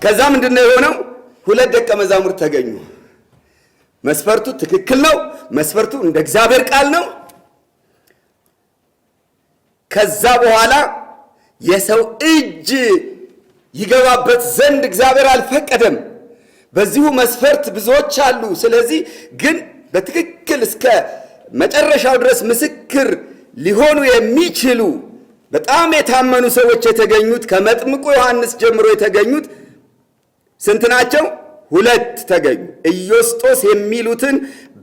ከዛ ምንድነው የሆነው? 2 ደቀ መዛሙርት ተገኙ። መስፈርቱ ትክክል ነው። መስፈርቱ እንደ እግዚአብሔር ቃል ነው። ከዛ በኋላ የሰው እጅ ይገባበት ዘንድ እግዚአብሔር አልፈቀደም። በዚሁ መስፈርት ብዙዎች አሉ። ስለዚህ ግን በትክክል እስከ መጨረሻው ድረስ ምስክር ሊሆኑ የሚችሉ በጣም የታመኑ ሰዎች የተገኙት ከመጥምቁ ዮሐንስ ጀምሮ የተገኙት ስንት ናቸው? 2 ተገኙ። ኢዮስጦስ የሚሉትን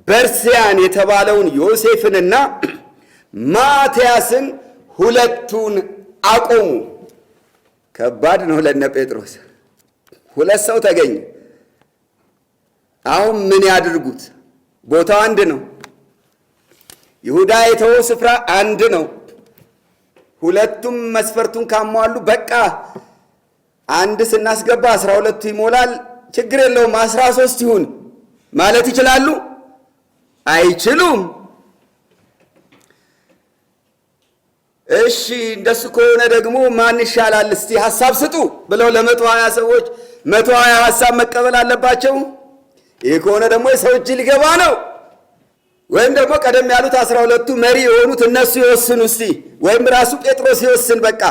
በርስያን የተባለውን ዮሴፍንና ማትያስን 2ቱን አቆሙ። ከባድ ነው ለነ ጴጥሮስ። 2 ሰው ተገኘ። አሁን ምን ያድርጉት? ቦታው አንድ ነው። ይሁዳ የተወው ስፍራ አንድ ነው። 2ቱም መስፈርቱን ካሟሉ በቃ አንድ ስናስገባ 12ቱ ይሞላል፣ ችግር የለውም 13 ይሁን ማለት ይችላሉ? አይችሉም። እሺ እንደሱ ከሆነ ደግሞ ማን ይሻላል እስቲ ሐሳብ ስጡ ብለው ለ120 ሰዎች 120 ሐሳብ መቀበል አለባቸው። ይህ ከሆነ ደግሞ የሰው እጅ ሊገባ ነው። ወይም ደግሞ ቀደም ያሉት 12ቱ መሪ የሆኑት እነሱ ይወስኑ እስቲ፣ ወይም ራሱ ጴጥሮስ ይወስን። በቃ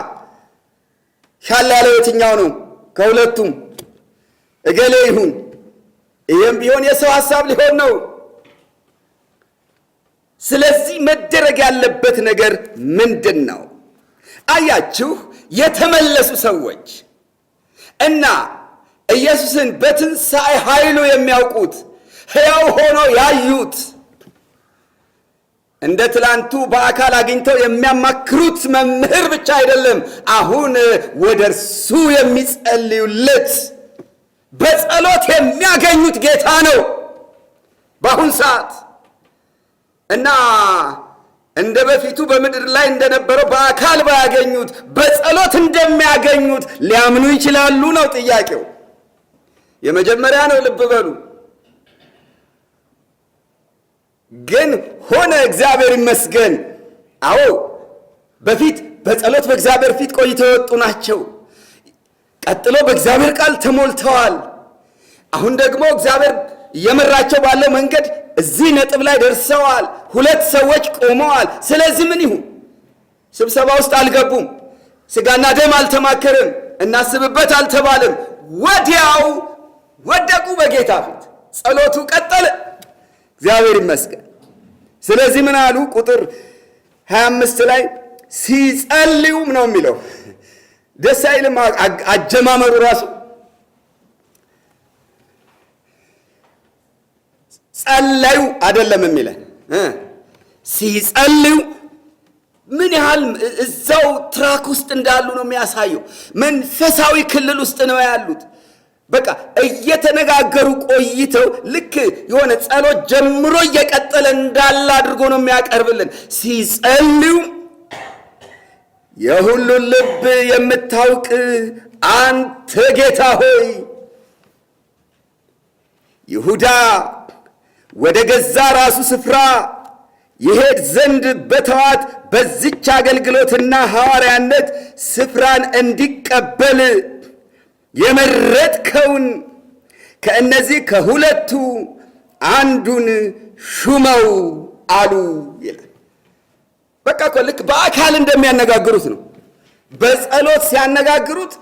ሻል ያለው የትኛው ነው? ከሁለቱም እገሌ ይሁን። ይህም ቢሆን የሰው ሐሳብ ሊሆን ነው። ስለዚህ መደረግ ያለበት ነገር ምንድን ነው? አያችሁ፣ የተመለሱ ሰዎች እና ኢየሱስን በትንሣኤ ኃይሉ የሚያውቁት ሕያው ሆኖ ያዩት እንደ ትላንቱ በአካል አግኝተው የሚያማክሩት መምህር ብቻ አይደለም፣ አሁን ወደ እርሱ የሚጸልዩለት በጸሎት የሚያገኙት ጌታ ነው በአሁን ሰዓት። እና እንደ በፊቱ በምድር ላይ እንደነበረው በአካል ባያገኙት በጸሎት እንደሚያገኙት ሊያምኑ ይችላሉ ነው ጥያቄው። የመጀመሪያ ነው፣ ልብ በሉ። ግን ሆነ፣ እግዚአብሔር ይመስገን። አዎ በፊት በጸሎት በእግዚአብሔር ፊት ቆይተው የወጡ ናቸው። ቀጥሎ በእግዚአብሔር ቃል ተሞልተዋል። አሁን ደግሞ እግዚአብሔር እየመራቸው ባለው መንገድ እዚህ ነጥብ ላይ ደርሰዋል። 2 ሰዎች ቆመዋል። ስለዚህ ምን ይሁን? ስብሰባ ውስጥ አልገቡም። ስጋና ደም አልተማከርም። እናስብበት አልተባለም። ወዲያው ወደቁ በጌታ ፊት። ጸሎቱ ቀጠለ። እግዚአብሔር ይመስገን። ስለዚህ ምን አሉ? ቁጥር 25 ላይ ሲጸልዩም ነው የሚለው። ደስ አይልም? አጀማመሩ ራሱ ጸለዩ አይደለም የሚለን፣ ሲጸልዩ ምን ያህል እዛው ትራክ ውስጥ እንዳሉ ነው የሚያሳየው። መንፈሳዊ ክልል ውስጥ ነው ያሉት። በቃ እየተነጋገሩ ቆይተው ልክ የሆነ ጸሎት ጀምሮ እየቀጠለ እንዳለ አድርጎ ነው የሚያቀርብልን። ሲጸልዩ የሁሉን ልብ የምታውቅ አንተ ጌታ ሆይ፣ ይሁዳ ወደ ገዛ ራሱ ስፍራ ይሄድ ዘንድ በተዋት በዚች አገልግሎትና ሐዋርያነት ስፍራን እንዲቀበል የመረጥከውን ከእነዚህ ከ2ቱ አንዱን ሹመው አሉ ይላል። በቃ እኮ ልክ በአካል እንደሚያነጋግሩት ነው። በጸሎት ሲያነጋግሩት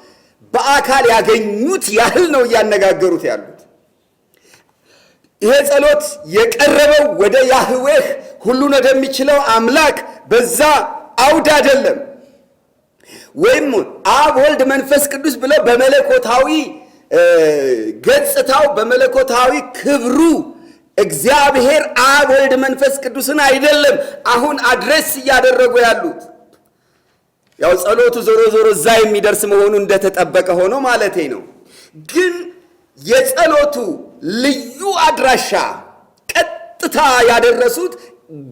በአካል ያገኙት ያህል ነው እያነጋገሩት ያሉት። ይሄ ጸሎት የቀረበው ወደ ያህዌህ ሁሉን ወደሚችለው አምላክ በዛ አውድ አይደለም። ወይም አብ ወልድ መንፈስ ቅዱስ ብለው በመለኮታዊ ገጽታው በመለኮታዊ ክብሩ እግዚአብሔር አብ ወልድ መንፈስ ቅዱስን አይደለም አሁን አድሬስ እያደረጉ ያሉት። ያው ጸሎቱ ዞሮ ዞሮ እዛ የሚደርስ መሆኑ እንደተጠበቀ ሆኖ ማለቴ ነው። ግን የጸሎቱ ልዩ አድራሻ ቀጥታ ያደረሱት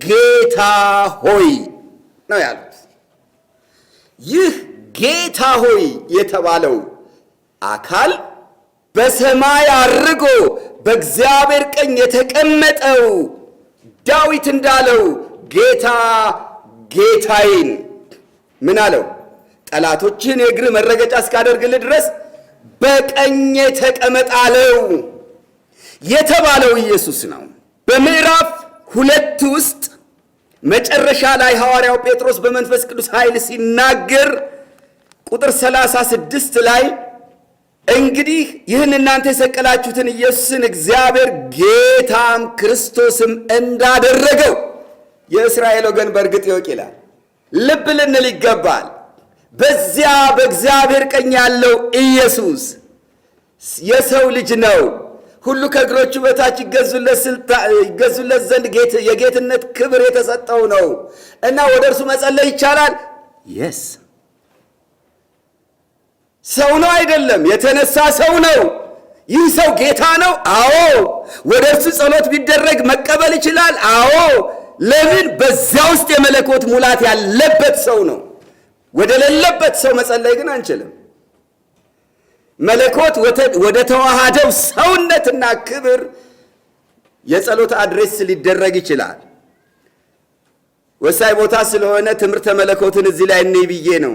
ጌታ ሆይ ነው ያሉት። ይህ ጌታ ሆይ የተባለው አካል በሰማይ አርጎ በእግዚአብሔር ቀኝ የተቀመጠው ዳዊት እንዳለው ጌታ ጌታዬን ምን አለው? ጠላቶችህን የእግር መረገጫ እስካደርግልህ ድረስ በቀኜ ተቀመጥ አለው። የተባለው ኢየሱስ ነው። በምዕራፍ 2 ውስጥ መጨረሻ ላይ ሐዋርያው ጴጥሮስ በመንፈስ ቅዱስ ኃይል ሲናገር ቁጥር 36 ላይ እንግዲህ ይህን እናንተ የሰቀላችሁትን ኢየሱስን እግዚአብሔር ጌታም ክርስቶስም እንዳደረገው የእስራኤል ወገን በእርግጥ ይወቅ ይላል። ልብ ልንል ይገባል። በዚያ በእግዚአብሔር ቀኝ ያለው ኢየሱስ የሰው ልጅ ነው። ሁሉ ከእግሮቹ በታች ይገዙለት ዘንድ የጌትነት ክብር የተሰጠው ነው እና ወደ እርሱ መጸለይ ይቻላል። የስ ሰው ነው አይደለም፣ የተነሳ ሰው ነው። ይህ ሰው ጌታ ነው። አዎ። ወደ እርሱ ጸሎት ቢደረግ መቀበል ይችላል። አዎ። ለምን? በዚያ ውስጥ የመለኮት ሙላት ያለበት ሰው ነው። ወደ ሌለበት ሰው መጸለይ ግን አንችልም። መለኮት ወደ ተዋሃደው ሰውነትና ክብር የጸሎት አድሬስ ሊደረግ ይችላል። ወሳኝ ቦታ ስለሆነ ትምህርተ መለኮትን እዚህ ላይ እንይ ብዬ ነው።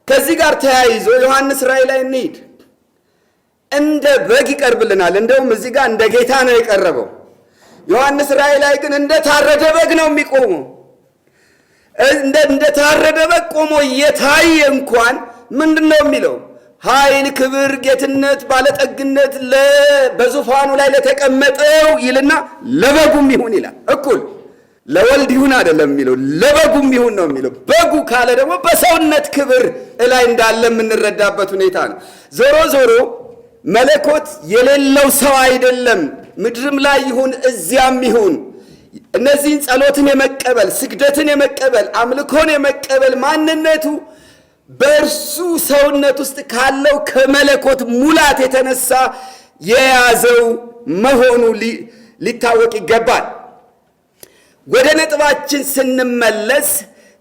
ከዚህ ጋር ተያይዞ ዮሐንስ ራእይ ላይ እንሂድ። እንደ በግ ይቀርብልናል። እንደውም እዚህ ጋር እንደ ጌታ ነው የቀረበው። ዮሐንስ ራእይ ላይ ግን እንደ ታረደ በግ ነው የሚቆመው። እንደ ታረደ በግ ቆሞ እየታየ እንኳን ምንድን ነው የሚለው? ኃይል፣ ክብር፣ ጌትነት፣ ባለጠግነት በዙፋኑ ላይ ለተቀመጠው ይልና ለበጉም ይሁን ይላል። እኩል ለወልድ ይሁን አይደለም የሚለው፣ ለበጉም ይሁን ነው የሚለው። በጉ ካለ ደግሞ በሰውነት ክብር ላይ እንዳለ የምንረዳበት ሁኔታ ነው። ዞሮ ዞሮ መለኮት የሌለው ሰው አይደለም። ምድርም ላይ ይሁን እዚያም ይሁን እነዚህን ጸሎትን የመቀበል ስግደትን የመቀበል አምልኮን የመቀበል ማንነቱ በእርሱ ሰውነት ውስጥ ካለው ከመለኮት ሙላት የተነሳ የያዘው መሆኑ ሊታወቅ ይገባል። ወደ ነጥባችን ስንመለስ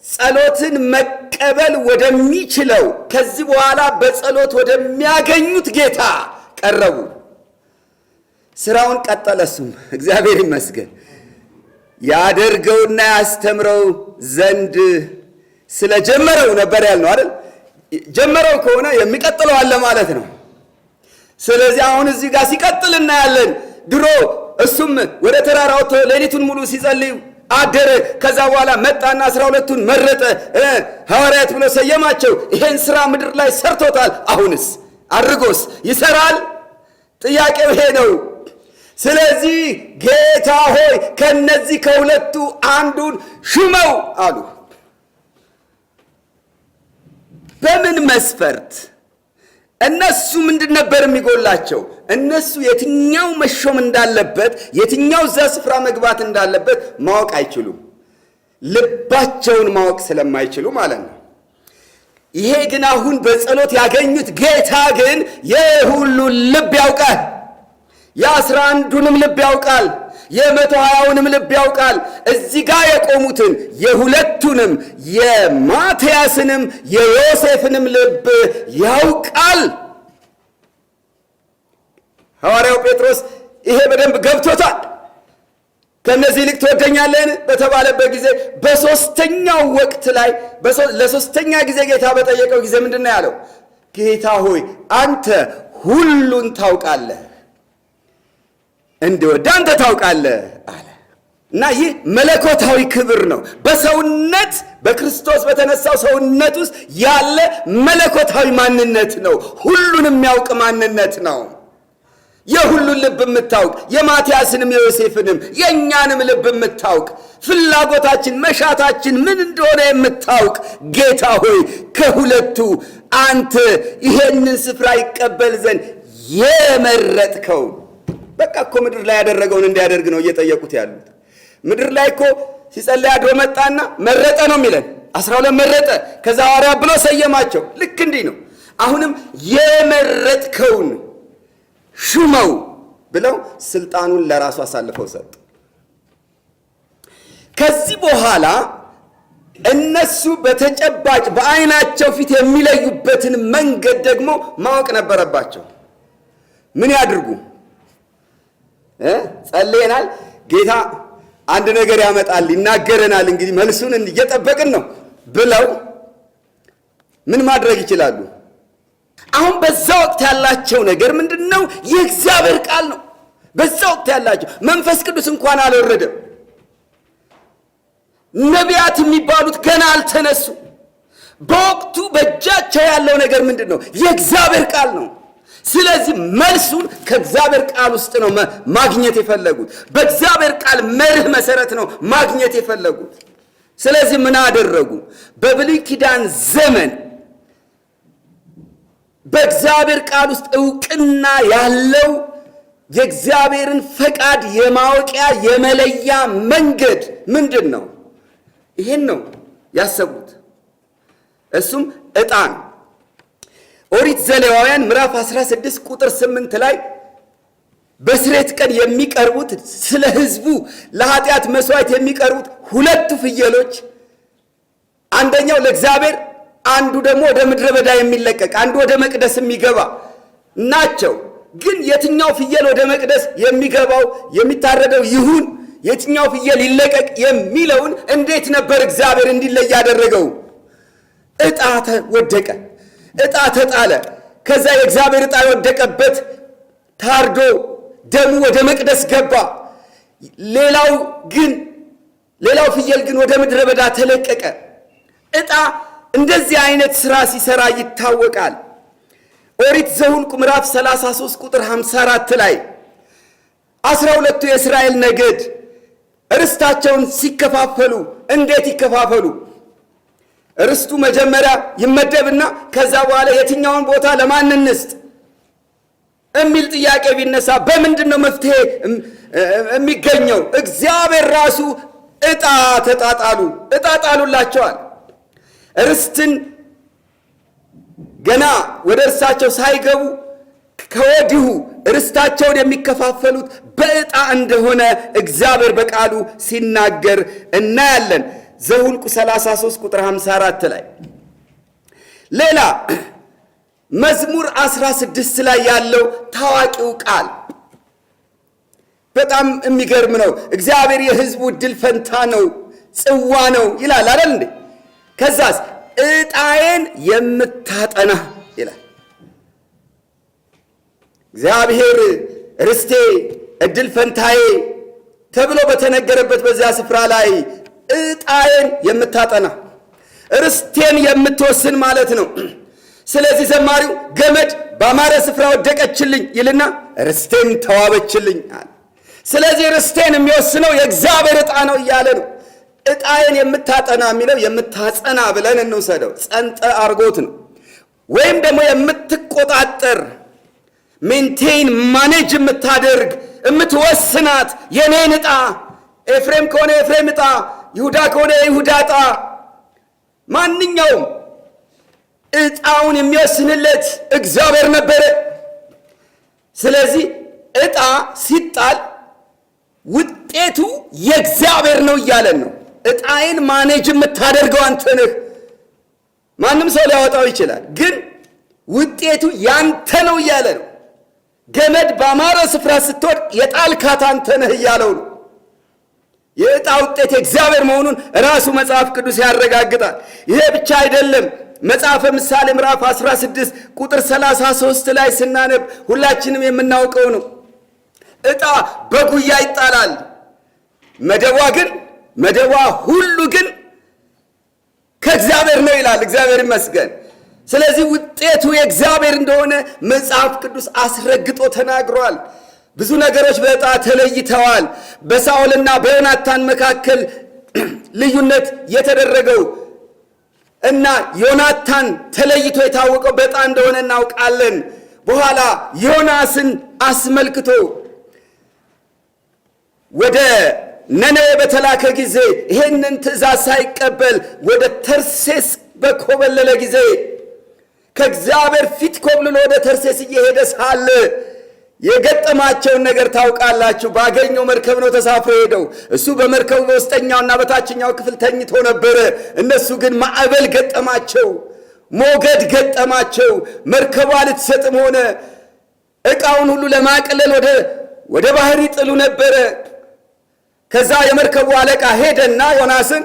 ጸሎትን መቀበል ወደሚችለው ከዚህ በኋላ በጸሎት ወደሚያገኙት ጌታ ቀረቡ። ስራውን ቀጠለ። እሱም እግዚአብሔር ይመስገን ያደርገውና ያስተምረው ዘንድ ስለጀመረው ነበር ያልነው አይደል? ጀመረው ከሆነ የሚቀጥለው አለ ማለት ነው። ስለዚህ አሁን እዚህ ጋር ሲቀጥል እናያለን። ድሮ እሱም ወደ ተራራ ወጥቶ ሌሊቱን ሙሉ ሲጸልይ አደረ። ከዛ በኋላ መጣና 12ቱን መረጠ፣ ሐዋርያት ብሎ ሰየማቸው። ይሄን ስራ ምድር ላይ ሰርቶታል። አሁንስ አድርጎስ ይሰራል? ጥያቄው ይሄ ነው። ስለዚህ ጌታ ሆይ ከነዚህ ከሁለቱ አንዱን ሹመው አሉ። በምን መስፈርት? እነሱ ምንድን ነበር የሚጎላቸው? እነሱ የትኛው መሾም እንዳለበት የትኛው እዛ ስፍራ መግባት እንዳለበት ማወቅ አይችሉም። ልባቸውን ማወቅ ስለማይችሉ ማለት ነው። ይሄ ግን አሁን በጸሎት ያገኙት ጌታ ግን የሁሉን ልብ ያውቃል። የ11ዱንም ልብ ያውቃል። የ120ውንም ልብ ያውቃል። እዚህ ጋር የቆሙትን የሁለቱንም የማትያስንም የዮሴፍንም ልብ ያውቃል። ሐዋርያው ጴጥሮስ ይሄ በደንብ ገብቶታል። ከነዚህ ይልቅ ትወደኛለህን በተባለበት ጊዜ በሶስተኛው ወቅት ላይ ለሶስተኛ ጊዜ ጌታ በጠየቀው ጊዜ ምንድን ነው ያለው? ጌታ ሆይ አንተ ሁሉን ታውቃለህ፣ እንደወደ አንተ ታውቃለህ አለ እና ይህ መለኮታዊ ክብር ነው። በሰውነት በክርስቶስ በተነሳው ሰውነት ውስጥ ያለ መለኮታዊ ማንነት ነው። ሁሉን የሚያውቅ ማንነት ነው። የሁሉን ልብ የምታውቅ የማትያስንም የዮሴፍንም የእኛንም ልብ የምታውቅ ፍላጎታችን መሻታችን ምን እንደሆነ የምታውቅ ጌታ ሆይ ከሁለቱ አንተ ይሄንን ስፍራ ይቀበል ዘንድ የመረጥከው። በቃ እኮ ምድር ላይ ያደረገውን እንዲያደርግ ነው እየጠየቁት ያሉት። ምድር ላይ እኮ ሲጸልይ አድሮ መጣና መረጠ ነው የሚለን። 12 መረጠ፣ ከዛ ሐዋርያ ብሎ ሰየማቸው። ልክ እንዲህ ነው። አሁንም የመረጥከውን ሹመው ብለው ስልጣኑን ለራሱ አሳልፈው ሰጡ። ከዚህ በኋላ እነሱ በተጨባጭ በዓይናቸው ፊት የሚለዩበትን መንገድ ደግሞ ማወቅ ነበረባቸው። ምን ያድርጉ? ጸልየናል፣ ጌታ አንድ ነገር ያመጣል፣ ይናገረናል፣ እንግዲህ መልሱን እየጠበቅን ነው ብለው ምን ማድረግ ይችላሉ? አሁን በዛ ወቅት ያላቸው ነገር ምንድነው? የእግዚአብሔር ቃል ነው። በዛ ወቅት ያላቸው መንፈስ ቅዱስ እንኳን አልወረደም። ነቢያት የሚባሉት ገና አልተነሱ። በወቅቱ በእጃቸው ያለው ነገር ምንድነው? የእግዚአብሔር ቃል ነው። ስለዚህ መልሱን ከእግዚአብሔር ቃል ውስጥ ነው ማግኘት የፈለጉት። በእግዚአብሔር ቃል መርህ መሰረት ነው ማግኘት የፈለጉት። ስለዚህ ምን አደረጉ? በብሉይ ኪዳን ዘመን በእግዚአብሔር ቃል ውስጥ ዕውቅና ያለው የእግዚአብሔርን ፈቃድ የማወቂያ የመለያ መንገድ ምንድን ነው? ይሄን ነው ያሰቡት። እሱም ዕጣን። ኦሪት ዘሌዋውያን ምዕራፍ 16 ቁጥር 8 ላይ በስሬት ቀን የሚቀርቡት ስለ ሕዝቡ ለኃጢአት መስዋዕት የሚቀርቡት 2 ፍየሎች፣ አንደኛው ለእግዚአብሔር፣ አንዱ ደግሞ ወደ ምድረ በዳ የሚለቀቅ፣ አንዱ ወደ መቅደስ የሚገባ ናቸው። ግን የትኛው ፍየል ወደ መቅደስ የሚገባው የሚታረደው ይሁን፣ የትኛው ፍየል ይለቀቅ የሚለውን እንዴት ነበር እግዚአብሔር እንዲለይ ያደረገው? ዕጣ ወደቀ፣ ዕጣ ተጣለ። ከዛ የእግዚአብሔር ዕጣ የወደቀበት ታርዶ ደሙ ወደ መቅደስ ገባ። ሌላው ፍየል ግን ወደ ምድረ በዳ ተለቀቀ። ዕጣ እንደዚህ አይነት ሥራ ሲሰራ ይታወቃል። ኦሪት ዘኍልቍ ምዕራፍ 33 ቁጥር 54 ላይ 12ቱ የእስራኤል ነገድ ርስታቸውን ሲከፋፈሉ እንዴት ይከፋፈሉ? ርስቱ መጀመሪያ ይመደብና ከዛ በኋላ የትኛውን ቦታ ለማን እንስጥ የሚል ጥያቄ ቢነሳ በምንድን ነው መፍትሄ የሚገኘው? እግዚአብሔር ራሱ ዕጣ ጣሉላቸዋል። ርስትን ገና ወደ እርሳቸው ሳይገቡ ከወዲሁ ርስታቸውን የሚከፋፈሉት በዕጣ እንደሆነ እግዚአብሔር በቃሉ ሲናገር እናያለን። ዘኍልቍ 33 ቁጥር 54 ላይ ሌላ መዝሙር 16 ላይ ያለው ታዋቂው ቃል በጣም የሚገርም ነው። እግዚአብሔር የሕዝቡ ዕድል ፈንታ ነው፣ ጽዋ ነው ይላል አይደል እንዴ? ከዛስ ዕጣዬን የምታጠና ይላል። እግዚአብሔር ርስቴ ዕድል ፈንታዬ ተብሎ በተነገረበት በዚያ ስፍራ ላይ ዕጣዬን የምታጠና ርስቴን የምትወስን ማለት ነው። ስለዚህ ዘማሪው ገመድ ባማረ ስፍራ ወደቀችልኝ ይልና ርስቴን ተዋበችልኝ አለ። ስለዚህ ርስቴን የሚወስነው የእግዚአብሔር ዕጣ ነው እያለ ነው። ዕጣዬን የምታጠና የሚለው የምታጸና ብለን እንውሰደው፣ ጸንጠ አርጎት ነው። ወይም ደግሞ የምትቆጣጠር ሜንቴን ማኔጅ የምታደርግ የምትወስናት፣ የኔን ዕጣ፣ ኤፍሬም ከሆነ ኤፍሬም ዕጣ፣ ይሁዳ ከሆነ የይሁዳ ዕጣ፣ ማንኛውም ዕጣውን የሚወስንለት እግዚአብሔር ነበረ። ስለዚህ ዕጣ ሲጣል ውጤቱ የእግዚአብሔር ነው እያለን ነው። ዕጣዬን ማኔጅ የምታደርገው አንተ ነህ። ማንም ሰው ሊያወጣው ይችላል፣ ግን ውጤቱ ያንተ ነው እያለ ነው። ገመድ ባማረ ስፍራ ስትወድቅ የጣልካት አንተ ነህ እያለው ነው። የዕጣ ውጤት የእግዚአብሔር መሆኑን ራሱ መጽሐፍ ቅዱስ ያረጋግጣል። ይሄ ብቻ አይደለም። መጽሐፈ ምሳሌ ምዕራፍ 16 ቁጥር 33 ላይ ስናነብ ሁላችንም የምናውቀው ነው። ዕጣ በጉያ ይጣላል፣ መደቧ ሁሉ ግን ከእግዚአብሔር ነው ይላል። እግዚአብሔር ይመስገን። ስለዚህ ውጤቱ የእግዚአብሔር እንደሆነ መጽሐፍ ቅዱስ አስረግጦ ተናግሯል። ብዙ ነገሮች በዕጣ ተለይተዋል። በሳኦልና በዮናታን መካከል ልዩነት የተደረገው እና ዮናታን ተለይቶ የታወቀው በዕጣ እንደሆነ እናውቃለን። በኋላ ዮናስን አስመልክቶ ወደ ነነዌ በተላከ ጊዜ ይሄንን ትእዛዝ ሳይቀበል ወደ ተርሴስ በኮበለለ ጊዜ ከእግዚአብሔር ፊት ኮብልሎ ወደ ተርሴስ እየሄደ ሳለ የገጠማቸውን ነገር ታውቃላችሁ። ባገኘው መርከብ ነው ተሳፍሮ ሄደው። እሱ በመርከቡ በውስጠኛውና በታችኛው ክፍል ተኝቶ ነበረ። እነሱ ግን ማዕበል ገጠማቸው፣ ሞገድ ገጠማቸው። መርከቧ ልትሰጥም ሆነ። ዕቃውን ሁሉ ለማቅለል ወደ ባህር ይጥሉ ነበረ። ከዛ የመርከቡ አለቃ ሄደና ዮናስን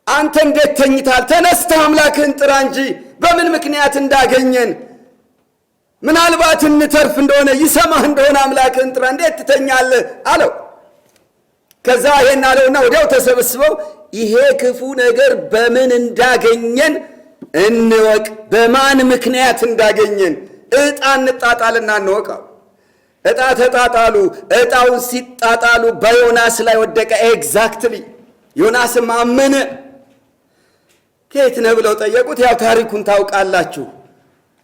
አንተ እንዴት ተኝታል? ተነስተህ አምላክህን ጥራ እንጂ በምን ምክንያት እንዳገኘን ምናልባት እንተርፍ እንደሆነ ይሰማህ እንደሆነ አምላክህን ጥራ፣ እንዴት ትተኛለህ አለው። ከዛ ይሄን አለውና ወዲያው ተሰብስበው ይሄ ክፉ ነገር በምን እንዳገኘን እንወቅ፣ በማን ምክንያት እንዳገኘን ዕጣ እንጣጣልና እንወቀው። ዕጣ ተጣጣሉ። ዕጣውን ሲጣጣሉ በዮናስ ላይ ወደቀ። ኤግዛክትሊ ዮናስም አመነ። ከየት ነህ ብለው ጠየቁት። ያው ታሪኩን ታውቃላችሁ።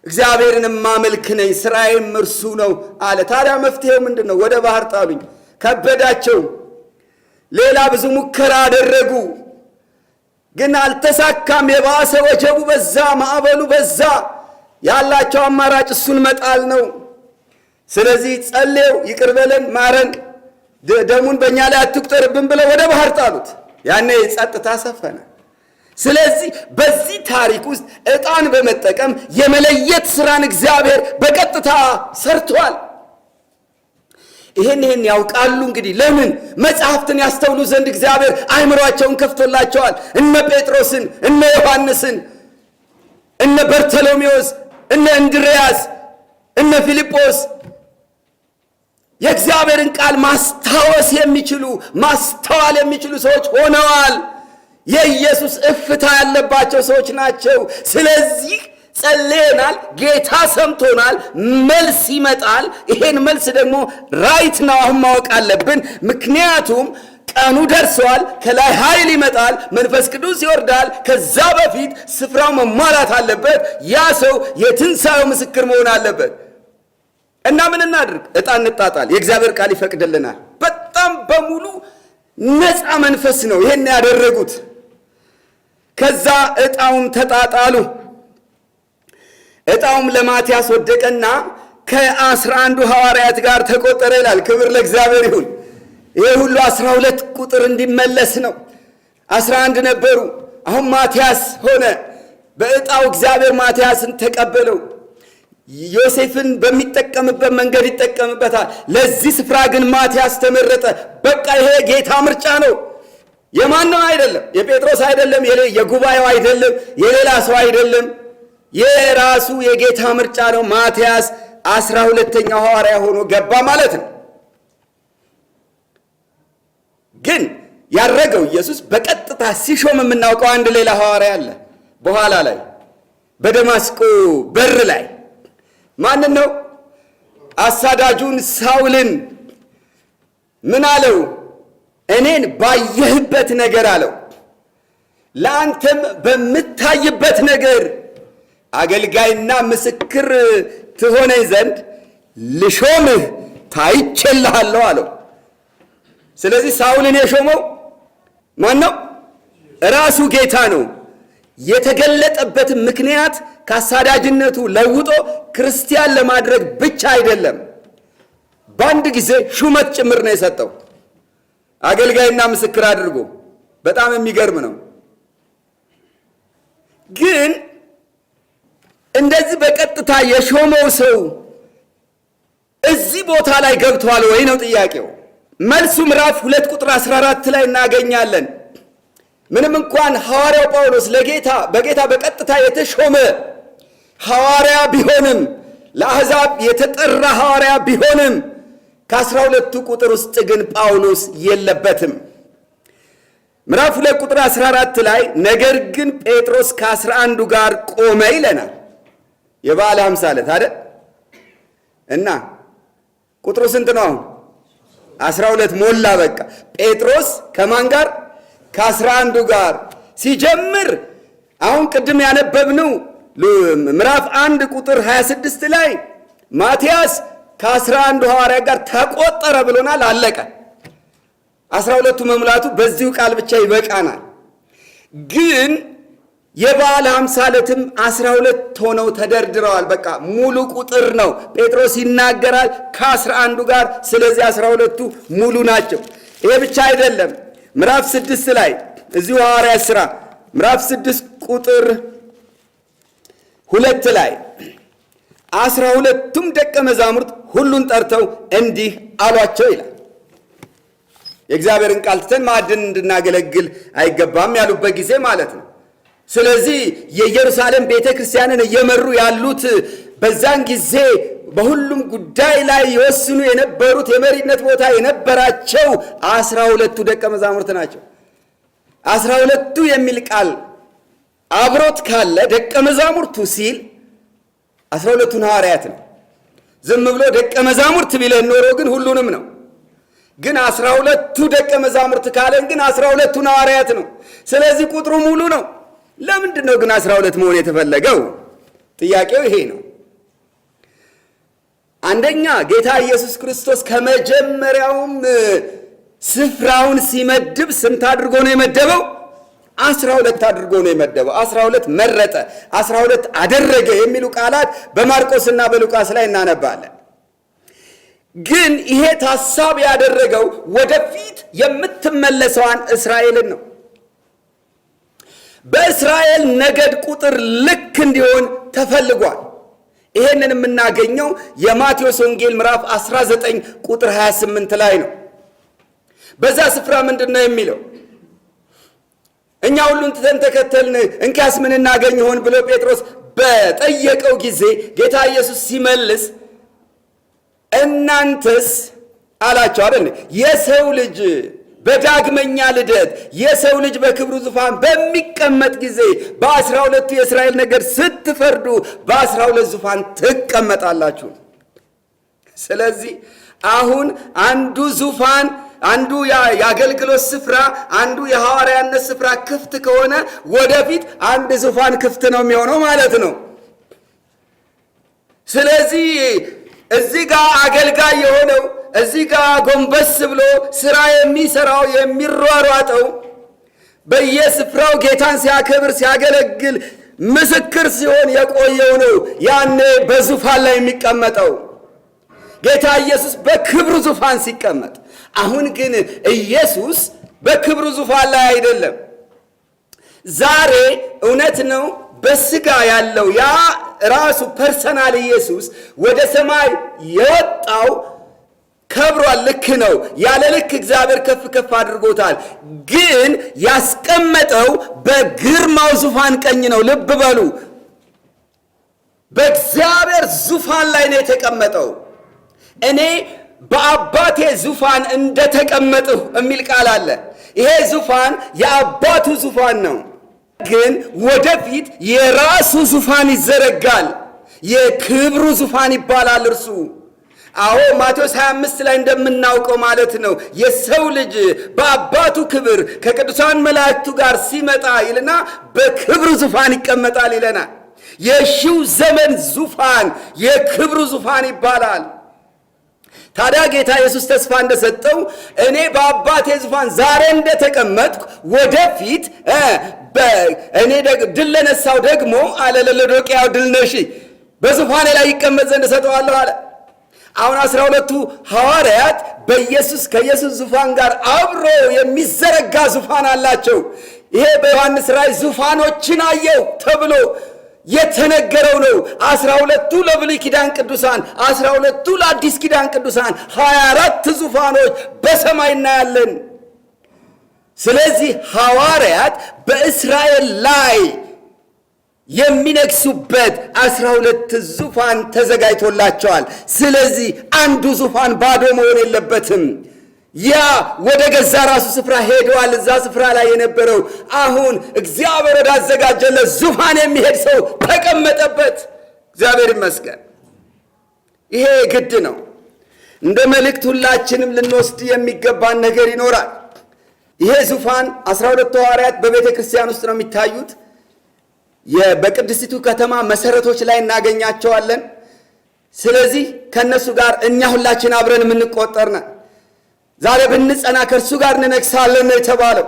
እግዚአብሔርን ማመልክ ነኝ፣ ስራዬም እርሱ ነው አለ። ታዲያ መፍትሄው ምንድን ነው? ወደ ባህር ጣሉኝ። ከበዳቸው። ሌላ ብዙ ሙከራ አደረጉ፣ ግን አልተሳካም። የባሰ ወጀቡ በዛ፣ ማዕበሉ በዛ። ያላቸው አማራጭ እሱን መጣል ነው። ስለዚህ ጸልየው ይቅር በለን ማረን፣ ደሙን በእኛ ላይ አትቁጠርብን ብለው ወደ ባህር ጣሉት። ያኔ ጸጥታ ሰፈነ። ስለዚህ በዚህ ታሪክ ውስጥ ዕጣን በመጠቀም የመለየት ስራን እግዚአብሔር በቀጥታ ሰርቷል። ይሄን ያውቃሉ። እንግዲህ ለምን መጽሐፍትን ያስተውሉ ዘንድ እግዚአብሔር አእምሯቸውን ከፍቶላቸዋል። እነ ጴጥሮስን፣ እነ ዮሐንስን፣ እነ በርተሎሜዎስ፣ እነ እንድርያስ፣ እነ ፊልጶስ የእግዚአብሔርን ቃል ማስታወስ የሚችሉ ማስተዋል የሚችሉ ሰዎች ሆነዋል። የኢየሱስ እፍታ ያለባቸው ሰዎች ናቸው። ስለዚህ ጸልየናል፣ ጌታ ሰምቶናል፣ መልስ ይመጣል። ይሄን መልስ ደግሞ ራይት ነው አሁን ማወቅ አለብን። ምክንያቱም ቀኑ ደርሰዋል። ከላይ ኃይል ይመጣል፣ መንፈስ ቅዱስ ይወርዳል። ከዛ በፊት ስፍራው መሟላት አለበት። ያ ሰው የትንሣኤው ምስክር መሆን አለበት። እና ምን እናድርግ? ዕጣ እንጣጣል። የእግዚአብሔር ቃል ይፈቅድልናል። በጣም በሙሉ ነፃ መንፈስ ነው ይሄን ያደረጉት። ከዛ ዕጣውን ተጣጣሉ። ዕጣውም ለማትያስ ወደቀና ከ11 ሐዋርያት ጋር ተቆጠረ ይላል። ክብር ለእግዚአብሔር ይሁን። ይሄ ሁሉ 12 ቁጥር እንዲመለስ ነው። 11 ነበሩ። አሁን ማትያስ ሆነ። በዕጣው እግዚአብሔር ማትያስን ተቀበለው። ዮሴፍን በሚጠቀምበት መንገድ ይጠቀምበታል። ለዚህ ስፍራ ግን ማትያስ ተመረጠ። በቃ ይሄ ጌታ ምርጫ ነው። የማንም አይደለም፣ የጴጥሮስ አይደለም፣ የጉባኤው አይደለም፣ የሌላ ሰው አይደለም። የራሱ የጌታ ምርጫ ነው። ማትያስ 12ኛው ሐዋርያ ሆኖ ገባ ማለት ነው። ግን ያረገው ኢየሱስ በቀጥታ ሲሾም የምናውቀው አንድ ሌላ ሐዋርያ አለ። በኋላ ላይ በደማስቆ በር ላይ ማንን ነው? አሳዳጁን ሳውልን ምን አለው? እኔን ባየህበት ነገር አለው፣ ለአንተም በምታይበት ነገር አገልጋይና ምስክር ትሆነኝ ዘንድ ልሾምህ ታይቼልሃለሁ አለው። ስለዚህ ሳውልን የሾመው ማን ነው? ራሱ ጌታ ነው። የተገለጠበት ምክንያት ከአሳዳጅነቱ ለውጦ ክርስቲያን ለማድረግ ብቻ አይደለም፣ በአንድ ጊዜ ሹመት ጭምር ነው የሰጠው፣ አገልጋይና ምስክር አድርጎ። በጣም የሚገርም ነው። ግን እንደዚህ በቀጥታ የሾመው ሰው እዚህ ቦታ ላይ ገብቷል ወይ ነው ጥያቄው። መልሱ ምዕራፍ 2 ቁጥር 14 ላይ እናገኛለን። ምንም እንኳን ሐዋርያው ጳውሎስ በጌታ በቀጥታ የተሾመ ሐዋርያ ቢሆንም፣ ለአሕዛብ የተጠራ ሐዋርያ ቢሆንም ከ12ቱ ቁጥር ውስጥ ግን ጳውሎስ የለበትም። ምዕራፍ 2 ቁጥር 14 ላይ ነገር ግን ጴጥሮስ ከ11 ጋር ቆመ ይለናል። የበዓለ ሃምሳ ዕለት አይደል? እና ቁጥሩ ስንት ነው አሁን? 12 ሞላ። በቃ ጴጥሮስ ከማን ጋር? ከ11 ጋር ሲጀምር አሁን ቅድም ያነበብነው ምዕራፍ 1 ቁጥር 26 ላይ ማትያስ ከ11 ሐዋርያ ጋር ተቆጠረ ብሎናል። አለቀ። 12ቱ መሙላቱ በዚሁ ቃል ብቻ ይበቃናል። ግን የበዓለ ሃምሳ ዕለትም 12 ሆነው ተደርድረዋል። በቃ ሙሉ ቁጥር ነው። ጴጥሮስ ይናገራል ከ11 ጋር። ስለዚህ 12ቱ ሙሉ ናቸው። ይሄ ብቻ አይደለም። ምዕራፍ 6 ላይ እዚሁ ሐዋርያት ሥራ ምዕራፍ 6 ቁጥር 2 ላይ 12ቱም ደቀ መዛሙርት ሁሉን ጠርተው እንዲህ አሏቸው ይላል። የእግዚአብሔርን ቃል ትተን ማዕድን እንድናገለግል አይገባም ያሉበት ጊዜ ማለት ነው። ስለዚህ የኢየሩሳሌም ቤተ ክርስቲያንን እየመሩ ያሉት በዛን ጊዜ በሁሉም ጉዳይ ላይ ይወስኑ የነበሩት የመሪነት ቦታ የነበራቸው 12ቱ ደቀ መዛሙርት ናቸው። 12ቱ የሚል ቃል አብሮት ካለ ደቀ መዛሙርቱ ሲል 12ቱን ሐዋርያት ነው። ዝም ብሎ ደቀ መዛሙርት ቢለን ኖሮ ግን ሁሉንም ነው። ግን 12ቱ ደቀ መዛሙርት ካለን ግን 12ቱን ሐዋርያት ነው። ስለዚህ ቁጥሩ ሙሉ ነው። ለምንድን ነው ግን 12 መሆን የተፈለገው? ጥያቄው ይሄ ነው። አንደኛ ጌታ ኢየሱስ ክርስቶስ ከመጀመሪያውም ስፍራውን ሲመድብ ስንት አድርጎ ነው የመደበው? 12 አድርጎ ነው የመደበው። 12 መረጠ፣ 12 አደረገ የሚሉ ቃላት በማርቆስና በሉቃስ ላይ እናነባለን። ግን ይሄ ታሳቢ ያደረገው ወደፊት የምትመለሰዋን እስራኤልን ነው። በእስራኤል ነገድ ቁጥር ልክ እንዲሆን ተፈልጓል። ይሄንን የምናገኘው የማቴዎስ ወንጌል ምዕራፍ 19 ቁጥር 28 ላይ ነው። በዛ ስፍራ ምንድን ነው የሚለው? እኛ ሁሉን ትተን ተከተልን፣ እንኪያስ ምን እናገኝ ይሆን ብሎ ጴጥሮስ በጠየቀው ጊዜ ጌታ ኢየሱስ ሲመልስ እናንተስ አላቸው አይደል? የሰው ልጅ በዳግመኛ ልደት የሰው ልጅ በክብሩ ዙፋን በሚቀመጥ ጊዜ በ12ቱ የእስራኤል ነገድ ስትፈርዱ በ12 ዙፋን ትቀመጣላችሁ። ስለዚህ አሁን አንዱ ዙፋን፣ አንዱ የአገልግሎት ስፍራ፣ አንዱ የሐዋርያነት ስፍራ ክፍት ከሆነ ወደፊት አንድ ዙፋን ክፍት ነው የሚሆነው ማለት ነው። ስለዚህ እዚህ ጋር አገልጋይ የሆነው እዚህ ጋር ጎንበስ ብሎ ስራ የሚሰራው የሚሯሯጠው በየስፍራው ጌታን ሲያከብር ሲያገለግል ምስክር ሲሆን የቆየው ነው ያኔ በዙፋን ላይ የሚቀመጠው ጌታ ኢየሱስ በክብሩ ዙፋን ሲቀመጥ። አሁን ግን ኢየሱስ በክብሩ ዙፋን ላይ አይደለም። ዛሬ እውነት ነው በስጋ ያለው ያ ራሱ ፐርሰናል ኢየሱስ ወደ ሰማይ የወጣው ከብሯል። ልክ ነው። ያለ ልክ እግዚአብሔር ከፍ ከፍ አድርጎታል። ግን ያስቀመጠው በግርማው ዙፋን ቀኝ ነው። ልብ በሉ፣ በእግዚአብሔር ዙፋን ላይ ነው የተቀመጠው። እኔ በአባቴ ዙፋን እንደተቀመጥሁ የሚል ቃል አለ። ይሄ ዙፋን የአባቱ ዙፋን ነው። ግን ወደፊት የራሱ ዙፋን ይዘረጋል። የክብሩ ዙፋን ይባላል እርሱ። አዎ ማቴዎስ 25 ላይ እንደምናውቀው ማለት ነው የሰው ልጅ በአባቱ ክብር ከቅዱሳን መላእክቱ ጋር ሲመጣ ይልና በክብሩ ዙፋን ይቀመጣል ይለናል። የሺው ዘመን ዙፋን የክብሩ ዙፋን ይባላል። ታዲያ ጌታ ኢየሱስ ተስፋ እንደሰጠው እኔ በአባቴ ዙፋን ዛሬ እንደተቀመጥኩ ወደፊት እኔ ድል ለነሳው ደግሞ አለ ለሎዶቅያው ድል ነሺ በዙፋኔ ላይ ይቀመጥ ዘንድ እሰጠዋለሁ አለ። አሁን 12ቱ ሐዋርያት ከኢየሱስ ዙፋን ጋር አብሮ የሚዘረጋ ዙፋን አላቸው። ይሄ በዮሐንስ ራእይ ዙፋኖችን አየው ተብሎ የተነገረው ነው። 12ቱ ለብሉይ ኪዳን ቅዱሳን፣ 12ቱ ለአዲስ ኪዳን ቅዱሳን፣ 24 ዙፋኖች በሰማይ እናያለን። ስለዚህ ሐዋርያት በእስራኤል ላይ የሚነግሱበት 12 ዙፋን ተዘጋጅቶላቸዋል። ስለዚህ አንዱ ዙፋን ባዶ መሆን የለበትም። ያ ወደ ገዛ ራሱ ስፍራ ሄደዋል። እዛ ስፍራ ላይ የነበረው አሁን እግዚአብሔር ወዳዘጋጀለት ዙፋን የሚሄድ ሰው ተቀመጠበት። እግዚአብሔር ይመስገን። ይሄ ግድ ነው። እንደ መልእክት ሁላችንም ልንወስድ የሚገባን ነገር ይኖራል። ይሄ ዙፋን 12 ሐዋርያት በቤተ ክርስቲያን ውስጥ ነው የሚታዩት። በቅድስቲቱ ከተማ መሰረቶች ላይ እናገኛቸዋለን። ስለዚህ ከነሱ ጋር እኛ ሁላችን አብረን የምንቆጠር ነን። ዛሬ ብንጸና ከእርሱ ጋር እንነግሳለን ነው የተባለው።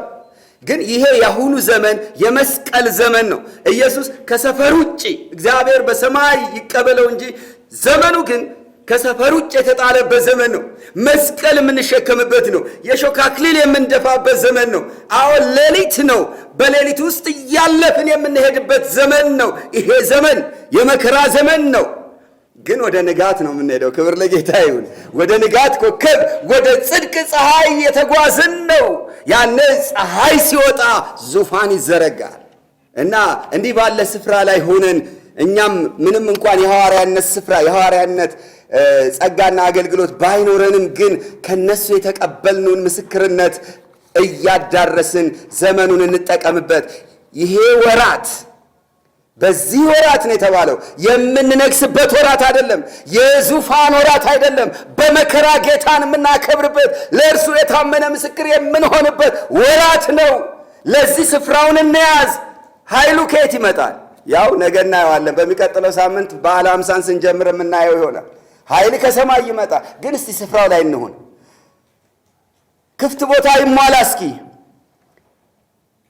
ግን ይሄ የአሁኑ ዘመን የመስቀል ዘመን ነው። ኢየሱስ ከሰፈር ውጭ እግዚአብሔር በሰማይ ይቀበለው እንጂ ዘመኑ ግን ከሰፈር ውጭ የተጣለበት ዘመን ነው። መስቀል የምንሸከምበት ነው። የሾህ አክሊል የምንደፋበት ዘመን ነው። አሁን ሌሊት ነው። በሌሊት ውስጥ እያለፍን የምንሄድበት ዘመን ነው። ይሄ ዘመን የመከራ ዘመን ነው። ግን ወደ ንጋት ነው የምንሄደው። ክብር ለጌታ ይሁን። ወደ ንጋት ኮከብ፣ ወደ ጽድቅ ፀሐይ የተጓዝን ነው። ያነ ፀሐይ ሲወጣ ዙፋን ይዘረጋል። እና እንዲህ ባለ ስፍራ ላይ ሆነን እኛም ምንም እንኳን የሐዋርያነት ስፍራ የሐዋርያነት ጸጋና አገልግሎት ባይኖረንም ግን ከነሱ የተቀበልነውን ምስክርነት እያዳረስን ዘመኑን እንጠቀምበት። ይሄ ወራት በዚህ ወራት ነው የተባለው። የምንነግስበት ወራት አይደለም፣ የዙፋን ወራት አይደለም። በመከራ ጌታን የምናከብርበት ለእርሱ የታመነ ምስክር የምንሆንበት ወራት ነው። ለዚህ ስፍራውን እንያዝ። ኃይሉ ከየት ይመጣል? ያው ነገ እናየዋለን። በሚቀጥለው ሳምንት በዓለ ሃምሳን ስንጀምር የምናየው ይሆናል። ኃይል ከሰማይ ይመጣል። ግን እስቲ ስፍራው ላይ እንሁን። ክፍት ቦታ ይሟላ። እስኪ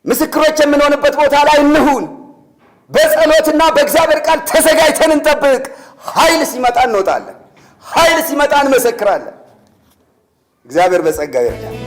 ምስክሮች የምንሆንበት ቦታ ላይ እንሁን። በጸሎትና በእግዚአብሔር ቃል ተዘጋጅተን እንጠብቅ። ኃይል ሲመጣ እንወጣለን። ኃይል ሲመጣ እንመሰክራለን። እግዚአብሔር በጸጋ ይርዳል።